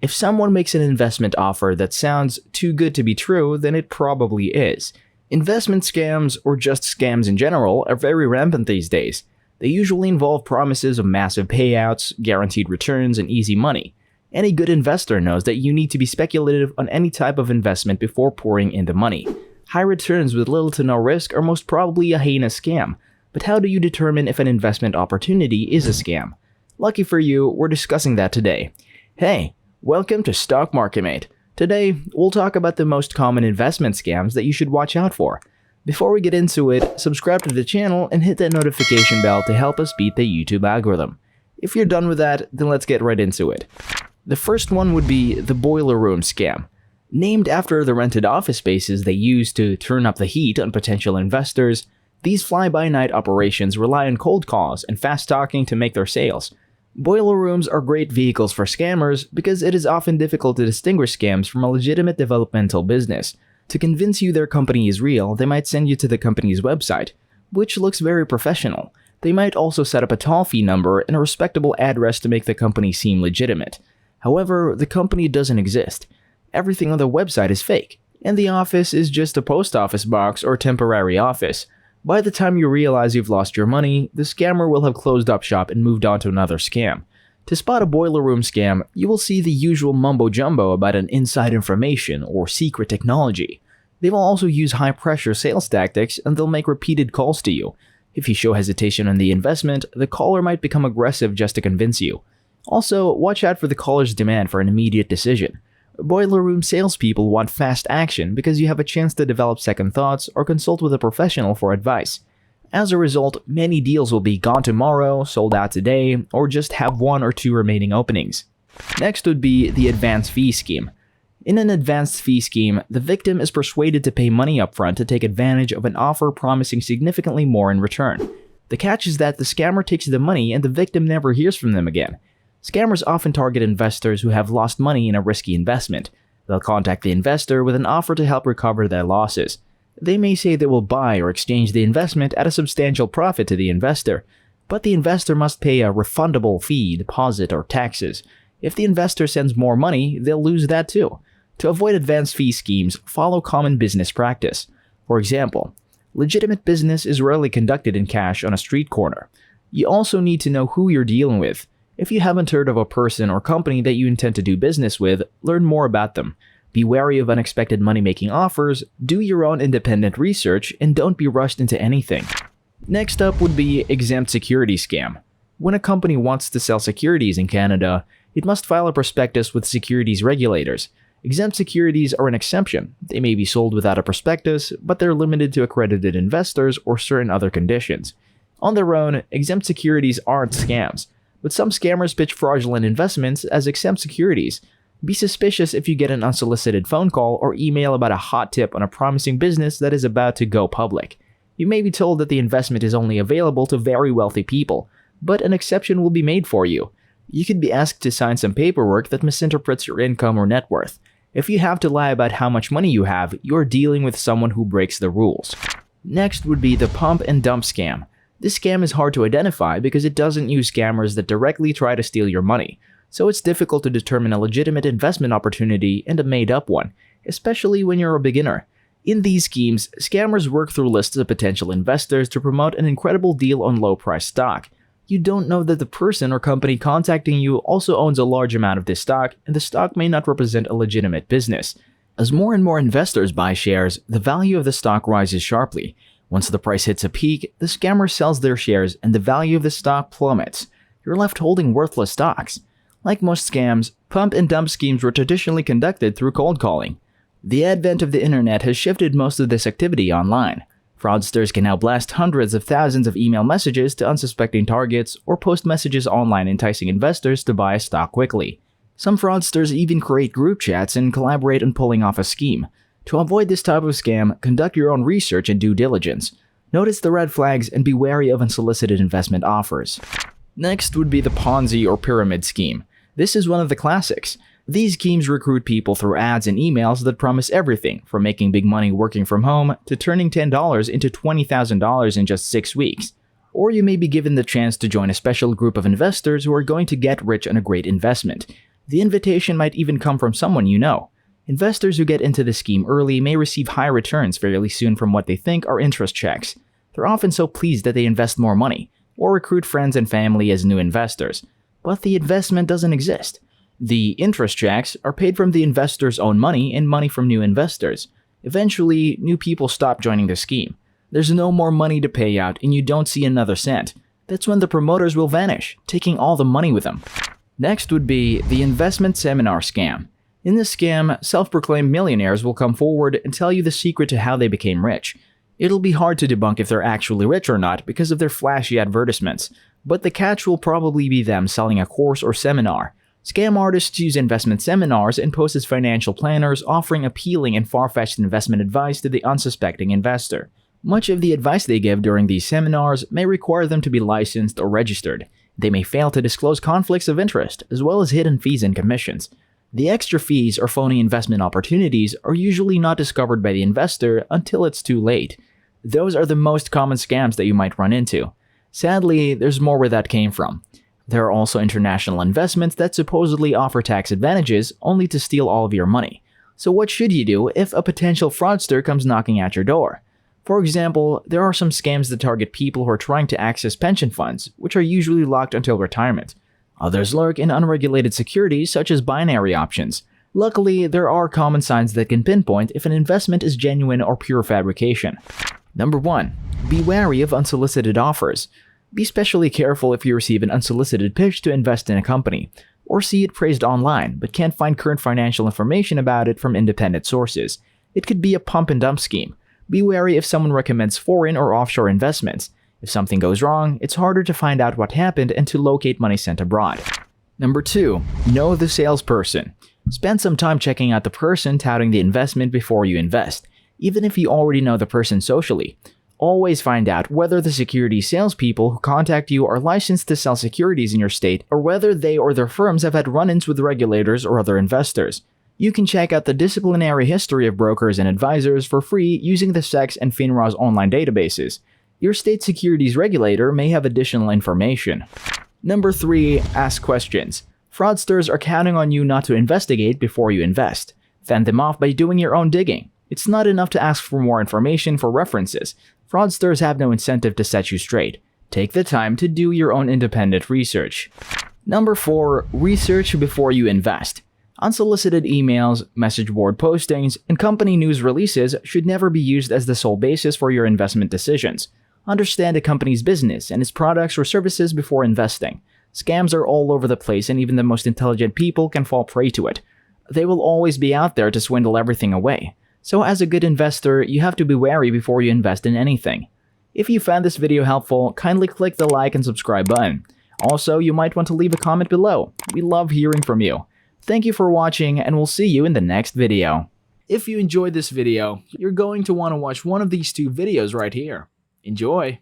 If someone makes an investment offer that sounds too good to be true, then it probably is. Investment scams, or just scams in general, are very rampant these days. They usually involve promises of massive payouts, guaranteed returns, and easy money. Any good investor knows that you need to be speculative on any type of investment before pouring in the money. High returns with little to no risk are most probably a heinous scam. But how do you determine if an investment opportunity is a scam? Lucky for you, we're discussing that today. Hey, welcome to Stock Market Mate. Today, we'll talk about the most common investment scams that you should watch out for. Before we get into it, subscribe to the channel and hit that notification bell to help us beat the YouTube algorithm. If you're done with that, then let's get right into it. The first one would be the boiler room scam. Named after the rented office spaces they use to turn up the heat on potential investors, these fly-by-night operations rely on cold calls and fast talking to make their sales. Boiler rooms are great vehicles for scammers because it is often difficult to distinguish scams from a legitimate developmental business. To convince you their company is real, they might send you to the company's website, which looks very professional. They might also set up a toll-free number and a respectable address to make the company seem legitimate. However, the company doesn't exist. Everything on the website is fake, and the office is just a post office box or temporary office. By the time you realize you've lost your money, the scammer will have closed up shop and moved on to another scam. To spot a boiler room scam, you will see the usual mumbo-jumbo about an inside information or secret technology. They will also use high-pressure sales tactics, and they'll make repeated calls to you. If you show hesitation on the investment, the caller might become aggressive just to convince you. Also, watch out for the caller's demand for an immediate decision. Boiler room salespeople want fast action because you have a chance to develop second thoughts or consult with a professional for advice. As a result, many deals will be gone tomorrow, sold out today, or just have 1 or 2 remaining openings. Next would be the advance fee scheme. In an advanced fee scheme, the victim is persuaded to pay money upfront to take advantage of an offer promising significantly more in return. The catch is that the scammer takes the money and the victim never hears from them again. Scammers often target investors who have lost money in a risky investment. They'll contact the investor with an offer to help recover their losses. They may say they will buy or exchange the investment at a substantial profit to the investor, but the investor must pay a refundable fee, deposit, or taxes. If the investor sends more money, they'll lose that too. To avoid advanced fee schemes, follow common business practice. For example, legitimate business is rarely conducted in cash on a street corner. You also need to know who you're dealing with. If you haven't heard of a person or company that you intend to do business with, learn more about them. Be wary of unexpected money-making offers, do your own independent research, and don't be rushed into anything. Next up would be Exempt Security scam. When a company wants to sell securities in Canada, it must file a prospectus with securities regulators. Exempt securities are an exception. They may be sold without a prospectus, but they're limited to accredited investors or certain other conditions. On their own, exempt securities aren't scams. But some scammers pitch fraudulent investments as exempt securities. Be suspicious if you get an unsolicited phone call or email about a hot tip on a promising business that is about to go public. You may be told that the investment is only available to very wealthy people, but an exception will be made for you. You could be asked to sign some paperwork that misinterprets your income or net worth. If you have to lie about how much money you have, you're dealing with someone who breaks the rules. Next would be the pump and dump scam. This scam is hard to identify because it doesn't use scammers that directly try to steal your money, so it's difficult to determine a legitimate investment opportunity and a made-up one, especially when you're a beginner. In these schemes, scammers work through lists of potential investors to promote an incredible deal on low-priced stock. You don't know that the person or company contacting you also owns a large amount of this stock, and the stock may not represent a legitimate business. As more and more investors buy shares, the value of the stock rises sharply. Once the price hits a peak, the scammer sells their shares and the value of the stock plummets. You're left holding worthless stocks. Like most scams, pump and dump schemes were traditionally conducted through cold calling. The advent of the internet has shifted most of this activity online. Fraudsters can now blast hundreds of thousands of email messages to unsuspecting targets or post messages online enticing investors to buy a stock quickly. Some fraudsters even create group chats and collaborate on pulling off a scheme. To avoid this type of scam, conduct your own research and due diligence. Notice the red flags and be wary of unsolicited investment offers. Next would be the Ponzi or pyramid scheme. This is one of the classics. These schemes recruit people through ads and emails that promise everything from making big money working from home to turning $10 into $20,000 in just 6 weeks. Or you may be given the chance to join a special group of investors who are going to get rich on a great investment. The invitation might even come from someone you know. Investors who get into the scheme early may receive high returns fairly soon from what they think are interest checks. They're often so pleased that they invest more money, or recruit friends and family as new investors. But the investment doesn't exist. The interest checks are paid from the investor's own money and money from new investors. Eventually, new people stop joining the scheme. There's no more money to pay out and you don't see another cent. That's when the promoters will vanish, taking all the money with them. Next would be the investment seminar scam. In this scam, self-proclaimed millionaires will come forward and tell you the secret to how they became rich. It'll be hard to debunk if they're actually rich or not because of their flashy advertisements, but the catch will probably be them selling a course or seminar. Scam artists use investment seminars and pose as financial planners offering appealing and far-fetched investment advice to the unsuspecting investor. Much of the advice they give during these seminars may require them to be licensed or registered. They may fail to disclose conflicts of interest, as well as hidden fees and commissions. The extra fees or phony investment opportunities are usually not discovered by the investor until it's too late. Those are the most common scams that you might run into. Sadly, there's more where that came from. There are also international investments that supposedly offer tax advantages only to steal all of your money. So what should you do if a potential fraudster comes knocking at your door? For example, there are some scams that target people who are trying to access pension funds, which are usually locked until retirement. Others lurk in unregulated securities such as binary options. Luckily, there are common signs that can pinpoint if an investment is genuine or pure fabrication. Number 1. Be wary of unsolicited offers. Be especially careful if you receive an unsolicited pitch to invest in a company, or see it praised online but can't find current financial information about it from independent sources. It could be a pump and dump scheme. Be wary if someone recommends foreign or offshore investments. If something goes wrong, it's harder to find out what happened and to locate money sent abroad. Number 2. Know the salesperson. Spend some time checking out the person touting the investment before you invest, even if you already know the person socially. Always find out whether the securities salespeople who contact you are licensed to sell securities in your state or whether they or their firms have had run-ins with regulators or other investors. You can check out the disciplinary history of brokers and advisors for free using the SEC and FINRA's online databases. Your state securities regulator may have additional information. Number 3. Ask questions. Fraudsters are counting on you not to investigate before you invest. Fend them off by doing your own digging. It's not enough to ask for more information for references. Fraudsters have no incentive to set you straight. Take the time to do your own independent research. Number 4. Research before you invest. Unsolicited emails, message board postings, and company news releases should never be used as the sole basis for your investment decisions. Understand a company's business and its products or services before investing. Scams are all over the place and even the most intelligent people can fall prey to it. They will always be out there to swindle everything away. So as a good investor, you have to be wary before you invest in anything. If you found this video helpful, kindly click the like and subscribe button. Also, you might want to leave a comment below. We love hearing from you. Thank you for watching, and we'll see you in the next video. If you enjoyed this video, you're going to want to watch one of these two videos right here. Enjoy!